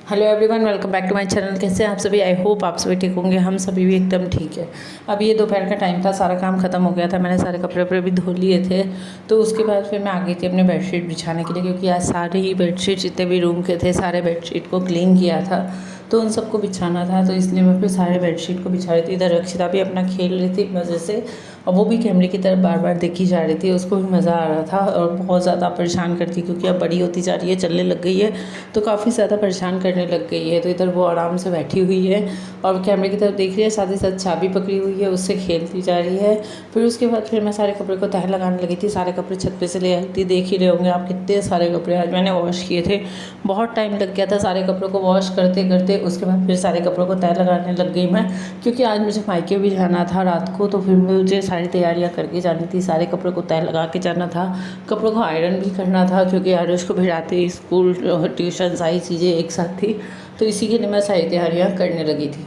Hello everyone, welcome back to my channel. कैसे हैं आप सभी? आई होप आप सभी ठीक होंगे। हम सभी भी एकदम ठीक है। अब ये दोपहर का टाइम था, सारा काम खत्म हो गया था, मैंने सारे कपड़े वपड़े भी धो लिए थे। तो उसके बाद फिर मैं आ गई थी अपने बेडशीट बिछाने के लिए, क्योंकि आज सारे ही बेडशीट जितने भी रूम के थे सारे बेडशीट को क्लीन किया था, तो उन सबको बिछाना था। तो इसलिए मैं फिर सारे बेडशीट को बिछा रही थी। इधर रक्षिता भी अपना खेल रही थी मज़े से, और वो भी कैमरे की तरफ बार बार देखी जा रही थी। उसको भी मज़ा आ रहा था और बहुत ज़्यादा परेशान करती, क्योंकि अब बड़ी होती जा रही है, चलने लग गई है, तो काफ़ी ज़्यादा परेशान करने लग गई है। तो इधर वो आराम से बैठी हुई है और कैमरे की तरफ देख रही है, साथ ही साथ चाबी पकड़ी हुई है, उससे खेलती जा रही है। फिर उसके बाद फिर मैं सारे कपड़े को तह लगाने लगी थी। सारे कपड़े छत पे से ले आई थी। देख ही रहे होंगे आप कितने सारे कपड़े आज मैंने वॉश किए थे। बहुत टाइम लग गया था सारे कपड़ों को वॉश करते करते। उसके बाद फिर सारे कपड़ों को तह लगाने लग गई मैं, क्योंकि आज मुझे मायके भी जाना था रात को। तो फिर मुझे सारी तैयारियां करके जानी थी, सारे कपड़ों को तह लगा के जाना था, कपड़ों को आयरन भी करना था, क्योंकि आरुष को भिड़ाते स्कूल ट्यूशन सारी चीज़ें एक साथ थी। तो इसी के लिए मैं सारी तैयारियां करने लगी थी।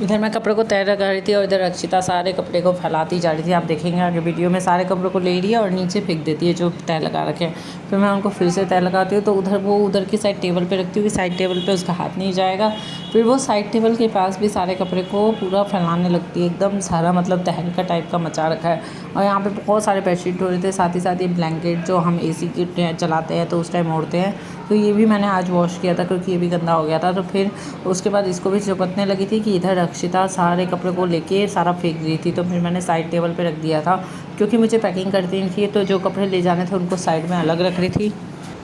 इधर मैं कपड़ों को तय लगा रही थी और इधर रक्षिता सारे कपड़े को फैलाती जा रही थी। आप देखेंगे आगे वीडियो में, सारे कपड़ों को ले रही है और नीचे फेंक देती है जो तय लगा रखे हैं। फिर मैं उनको फिर से तय लगाती हूँ, तो उधर की साइड टेबल पे रखती हूँ कि साइड टेबल पे उसका हाथ नहीं जाएगा। फिर वो साइड टेबल के पास भी सारे कपड़े को पूरा फैलाने लगती है, एकदम सारा, मतलब तहलका टाइप का मचा रखा है। और यहाँ पे बहुत सारे बेडशीट हो रहे थे, साथ ही साथ ये ब्लैंकेट जो हम एसी की चलाते हैं तो उस टाइम ओढ़ते हैं, तो ये भी मैंने आज वॉश किया था, क्योंकि ये भी गंदा हो गया था। तो फिर उसके बाद इसको भी चुपकने लगी थी कि इधर रक्षिता सारे कपड़े को लेके सारा फेंक दी थी। तो फिर मैंने साइड टेबल पे रख दिया था, क्योंकि मुझे पैकिंग करनी थी, तो जो कपड़े ले जाने थे उनको साइड में अलग रख रही थी।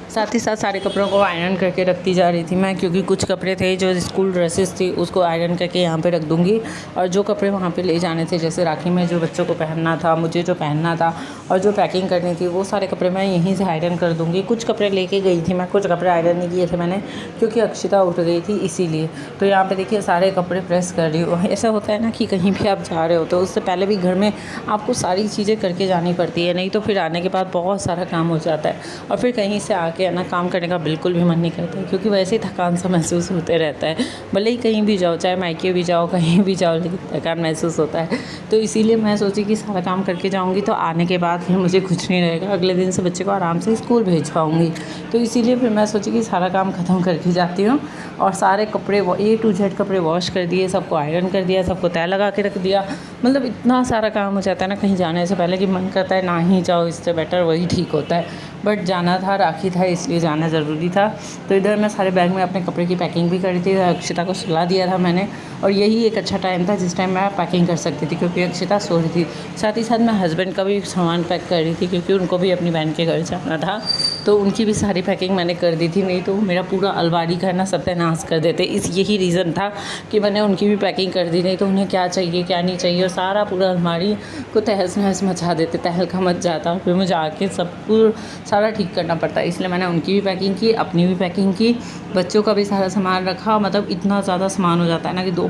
साथ ही साथ सारे कपड़ों को आयरन करके रखती जा रही थी मैं, क्योंकि कुछ कपड़े थे जो स्कूल ड्रेसेस थी उसको आयरन करके यहाँ पे रख दूँगी, और जो कपड़े वहाँ पे ले जाने थे, जैसे राखी में जो बच्चों को पहनना था, मुझे जो पहनना था और जो पैकिंग करनी थी, वो सारे कपड़े मैं यहीं से आयरन कर दूँगी। कुछ कपड़े लेके गई थी मैं, कुछ कपड़े आयरन नहीं किए थे मैंने, क्योंकि अक्षिता उठ गई थी इसीलिए। तो यहाँ पर देखिए सारे कपड़े प्रेस कर रही हूँ। ऐसा होता है ना कि कहीं भी आप जा रहे हो तो उससे पहले भी घर में आपको सारी चीज़ें करके जानी पड़ती है, नहीं तो फिर आने के बाद बहुत सारा काम हो जाता है, और फिर कहीं से आके है ना काम करने का बिल्कुल भी मन नहीं करता है, क्योंकि वैसे ही थकान सा महसूस होते रहता है। भले ही कहीं भी जाओ, चाहे मायके भी जाओ, कहीं भी जाओ, लेकिन थकान महसूस होता है। तो इसीलिए मैं सोची कि सारा काम करके जाऊंगी, तो आने के बाद फिर मुझे कुछ नहीं रहेगा, अगले दिन से बच्चे को आराम से स्कूल भेज पाऊँगी। तो इसीलिए फिर मैं सोची कि सारा काम ख़त्म करके जाती हूँ, और सारे कपड़े A to Z कपड़े वॉश कर दिए, सबको आयरन कर दिया, सबको तय लगा के रख दिया। मतलब इतना सारा काम हो जाता है ना कहीं जाने से पहले कि मन करता है ना ही जाओ, इससे बेटर वही ठीक होता है। बट जाना था, राखी था, इसलिए जाना ज़रूरी था। तो इधर मैं सारे बैग में अपने कपड़े की पैकिंग भी करी थी। अक्षिता को सुला दिया था मैंने, और यही एक अच्छा टाइम था जिस टाइम मैं पैकिंग कर सकती थी, क्योंकि अक्षिता सो रही थी। साथ ही साथ मैं हस्बैंड का भी सामान पैक कर रही थी, क्योंकि उनको भी अपनी बहन के घर जाना था, तो उनकी भी सारी पैकिंग मैंने कर दी थी। नहीं तो मेरा पूरा अलमारी का ना सत्यानाश कर देते। यही रीज़न था कि मैंने उनकी भी पैकिंग कर दी, नहीं तो उन्हें क्या चाहिए क्या नहीं चाहिए, और सारा पूरा अलमारी को तहस नहस मचा देते, तहलका मच जाता, फिर मुझे आके सब कुछ सारा ठीक करना पड़ता है। इसलिए मैंने उनकी भी पैकिंग की, अपनी भी पैकिंग की, बच्चों का भी सारा सामान रखा। मतलब इतना ज़्यादा सामान हो जाता है ना कि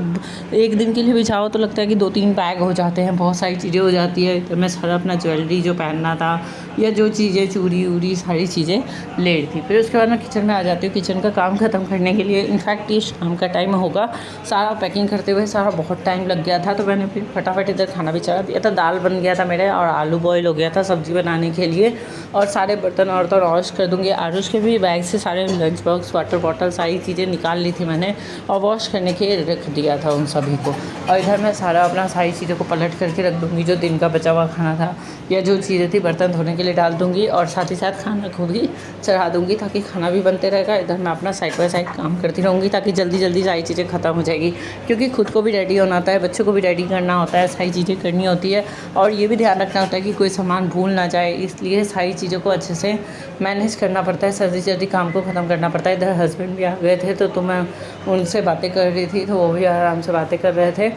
एक दिन के लिए भी जाओ तो लगता है कि 2-3 बैग हो जाते हैं, बहुत सारी चीज़ें हो जाती है। तो मैं सारा अपना ज्वेलरी जो पहनना था या जो चीज़ें चूड़ी वूड़ी सारी चीज़ें ले रही थी। फिर उसके बाद मैं किचन में आ जाती हूँ, किचन का काम ख़त्म करने के लिए। इनफैक्ट ये शाम का टाइम होगा, सारा पैकिंग करते हुए सारा बहुत टाइम लग गया था। तो मैंने फिर फटाफट इधर खाना भी चढ़ा दिया था। दाल बन गया था मेरे, और आलू बॉयल हो गया था सब्ज़ी बनाने के लिए, और सारे बर्तन और तो वॉश कर दूँगी। आरुष के भी बैग से सारे लंच बॉक्स, वाटर बॉटल, सारी चीज़ें निकाल ली थी मैंने, और वॉश करने के रख दिया था उन सभी को। और इधर मैं सारा अपना सारी चीज़ों को पलट करके रख दूँगी, जो दिन का बचा हुआ खाना था या जो चीज़ें थी बर्तन धोने के लिए डाल दूँगी, और साथ ही साथ खाना को भी चढ़ा दूँगी, ताकि खाना भी बनते रहेगा। इधर मैं अपना साइड बाय साइड काम करती रहूँगी, ताकि जल्दी जल्दी सारी चीज़ें ख़त्म हो जाएगी, क्योंकि खुद को भी रेडी होना होता है, बच्चों को भी रेडी करना होता है, सारी चीज़ें करनी होती है, और ये भी ध्यान रखना होता है कि कोई सामान भूल ना जाए। इसलिए सारी चीज़ों को अच्छे से मैनेज करना पड़ता है, जल्दी जल्दी काम को ख़त्म करना पड़ता है। इधर हस्बैंड भी आ गए थे, तो मैं उनसे बातें कर रही थी, तो वो भी आराम से बातें कर रहे थे।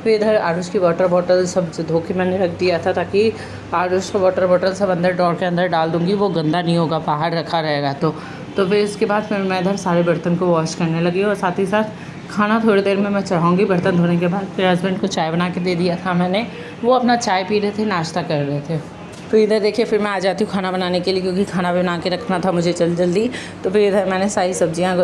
फिर इधर आरुष की वाटर बॉटल सब धो के मैंने रख दिया था, ताकि आरुष का वाटर बॉटल सब अंदर ड्रॉर के अंदर डाल दूँगी, वो गंदा नहीं होगा बाहर रखा रहेगा तो फिर इसके बाद फिर मैं इधर सारे बर्तन को वॉश करने लगी और साथ ही साथ खाना थोड़ी देर में मैं चढ़ाऊँगी बर्तन धोने के बाद। फिर हस्बैंड को चाय बना के दे दिया था मैंने, वो अपना चाय पी रहे थे, नाश्ता कर रहे थे। फिर इधर देखिए फिर मैं आ जाती हूँ खाना बनाने के लिए, क्योंकि खाना बना के रखना था मुझे जल्दी। तो फिर इधर मैंने सारी सब्जियाँ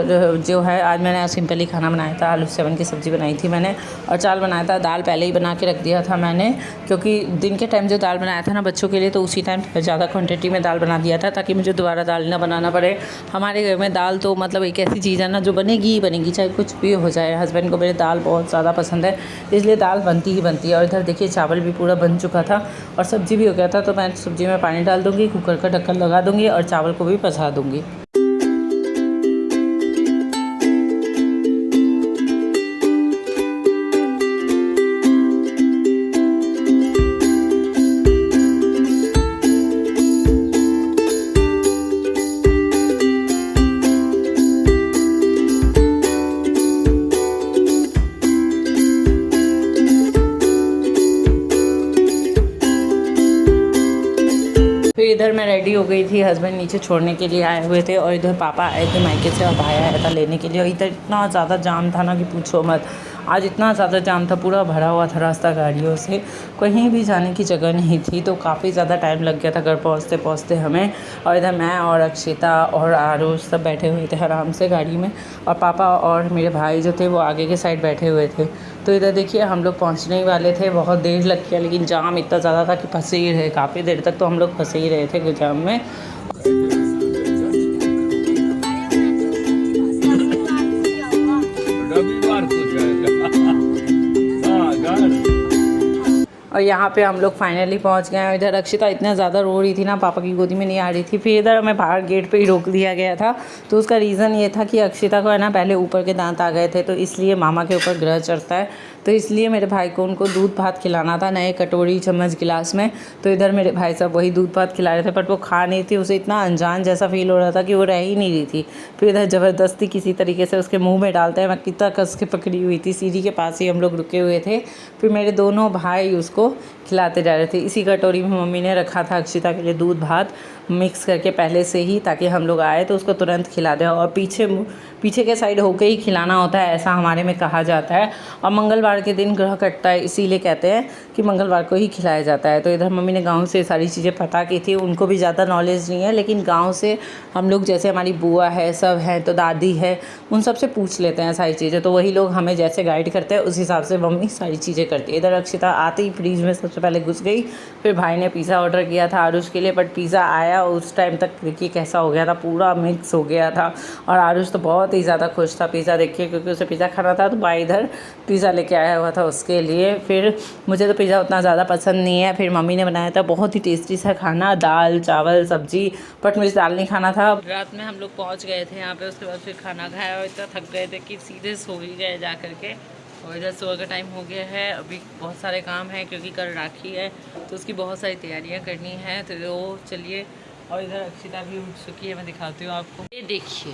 जो है, आज मैंने सिंपल ही खाना बनाया था, आलू सेवन की सब्ज़ी बनाई थी मैंने और चावल बनाया था। दाल पहले ही बना के रख दिया था मैंने, क्योंकि दिन के टाइम जो दाल बनाया था ना बच्चों के लिए, तो उसी टाइम ज़्यादा क्वान्टिटी में दाल बना दिया था, ताकि मुझे दोबारा दाल ना बनाना पड़े। हमारे घर में दाल तो मतलब एक ऐसी चीज़ है ना जो बनेगी ही बनेगी, चाहे कुछ भी हो जाए। हस्बैंड को मेरे दाल बहुत ज़्यादा पसंद है, इसलिए दाल बनती ही बनती है। और इधर देखिए चावल भी पूरा बन चुका था और सब्ज़ी भी हो गया था, तो मैं सब्ज़ी में पानी डाल दूँगी, कुकर का ढक्कन लगा दूँगी और चावल को भी पसा दूँगी। फिर इधर मैं रेडी हो गई थी, हस्बैंड नीचे छोड़ने के लिए आए हुए थे और इधर पापा आए थे मायके से और भाई आया था लेने के लिए। और इधर इतना ज़्यादा जाम था ना कि पूछो मत, आज इतना ज़्यादा जाम था, पूरा भरा हुआ था रास्ता गाड़ियों से, कहीं भी जाने की जगह नहीं थी। तो काफ़ी ज़्यादा टाइम लग गया था घर पहुँचते हमें। और इधर मैं और अक्षिता और आरुष सब बैठे हुए थे आराम से गाड़ी में, और पापा और मेरे भाई जो थे वो आगे के साइड बैठे हुए थे। तो इधर देखिए हम लोग पहुंचने ही वाले थे, बहुत देर लग गया, लेकिन जाम इतना ज़्यादा था कि फंसे ही रहे, काफ़ी देर तक तो हम लोग फंसे ही रहे थे जाम में। और यहाँ पे हम लोग फाइनली पहुँच गए हैं। इधर अक्षिता इतना ज़्यादा रो रही थी ना, पापा की गोदी में नहीं आ रही थी। फिर इधर हमें बाहर गेट पे ही रोक दिया गया था। तो उसका रीज़न ये था कि अक्षिता को है ना पहले ऊपर के दांत आ गए थे, तो इसलिए मामा के ऊपर ग्रह चढ़ता है, तो इसलिए मेरे भाई को उनको दूध भात खिलाना था, नए कटोरी चम्मच गिलास में। तो इधर मेरे भाई साहब वही दूध भात खिला रहे थे, बट वो खा नहीं थी, उसे इतना अनजान जैसा फील हो रहा था कि वो रह ही नहीं रही थी। फिर इधर ज़बरदस्ती किसी तरीके से उसके मुँह में डालते हैं, मैं कितना कस के पकड़ी हुई थी, सीढ़ी के पास ही हम लोग रुके हुए थे। फिर मेरे दोनों भाई उसको खिलाते जा रहे थे। इसी कटोरी में मम्मी ने रखा था अक्षिता के लिए दूध भात मिक्स करके पहले से ही, ताकि हम लोग आए तो उसको तुरंत खिला दें। और पीछे के साइड होके ही खिलाना होता है, ऐसा हमारे में कहा जाता है। और मंगलवार के दिन ग्रह कटता है, इसीलिए कहते हैं कि मंगलवार को ही खिलाया जाता है। तो इधर मम्मी ने गाँव से सारी चीज़ें पता की थी, उनको भी ज़्यादा नॉलेज नहीं है, लेकिन गाँव से हम लोग, जैसे हमारी बुआ है, सब है, तो दादी है, उन सब से पूछ लेते हैं सारी चीज़ें, तो वही लोग हमें जैसे गाइड करते हैं उस हिसाब से मम्मी सारी चीज़ें करती है। इधर अक्षिता आते ही फ्रीज में सबसे पहले घुस गई। फिर भाई ने पिज़्ज़ा ऑर्डर किया था आरुष के लिए, बट पिज़्ज़ा आया उस टाइम तक देखिए कैसा हो गया था, पूरा मिक्स हो गया था। और आरुष तो बहुत ही ज़्यादा खुश था पिज़्ज़ा देखिए, क्योंकि उसे पिज़्ज़ा खाना था, तो भाई इधर पिज़्ज़ा लेके आया हुआ था उसके लिए। फिर मुझे तो पिज़्ज़ा उतना ज़्यादा पसंद नहीं है, फिर मम्मी ने बनाया था बहुत ही टेस्टी सा खाना, दाल चावल सब्जी, बट मुझे दाल नहीं खाना था। रात में हम लोग पहुँच गए थे यहाँ पे, उसके बाद फिर खाना खाया और इतना थक गए थे कि सीधे सो ही गए जा करके। और इधर सुबह का टाइम हो गया है, अभी बहुत सारे काम हैं क्योंकि कल राखी है, तो उसकी बहुत सारी तैयारियां करनी है। तो चलिए, और इधर अक्षिता भी उठ चुकी है, मैं दिखाती हूँ आपको, ये देखिए।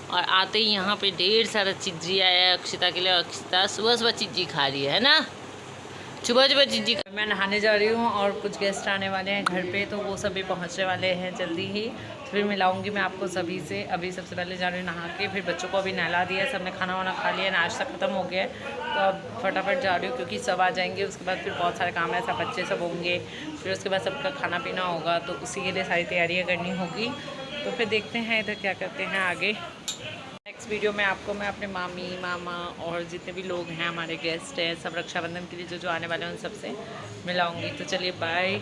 और आते ही यहाँ पे ढेर सारा चिज्जी आया है अक्षिता के लिए। अक्षिता सुबह सुबह चिज्जी खा रही है ना, सुबह सुबह चिज्जी। मैं नहाने जा रही हूँ और कुछ गेस्ट आने वाले हैं घर पे, तो वो सभी पहुँचने वाले हैं जल्दी ही, फिर मिलाऊंगी मैं आपको सभी से। अभी सबसे पहले जा रही हूँ नहा के, फिर बच्चों को अभी नहला दिया है, सबने खाना वाना खा लिया, नाश्ता ख़त्म हो गया है, तो अब फटाफट जा रही हूँ क्योंकि सब आ जाएंगे। उसके बाद फिर बहुत सारे काम है, सब बच्चे सब होंगे, फिर उसके बाद सबका खाना पीना होगा, तो उसी के लिए सारी तैयारियाँ करनी होगी। तो फिर देखते हैं इधर क्या करते हैं आगे। नेक्स्ट वीडियो में आपको मैं अपने मामी मामा और जितने भी लोग हैं हमारे गेस्ट हैं, सब रक्षाबंधन के लिए जो आने वाले हैं उन सबसे मिलाऊंगी। तो चलिए बाय।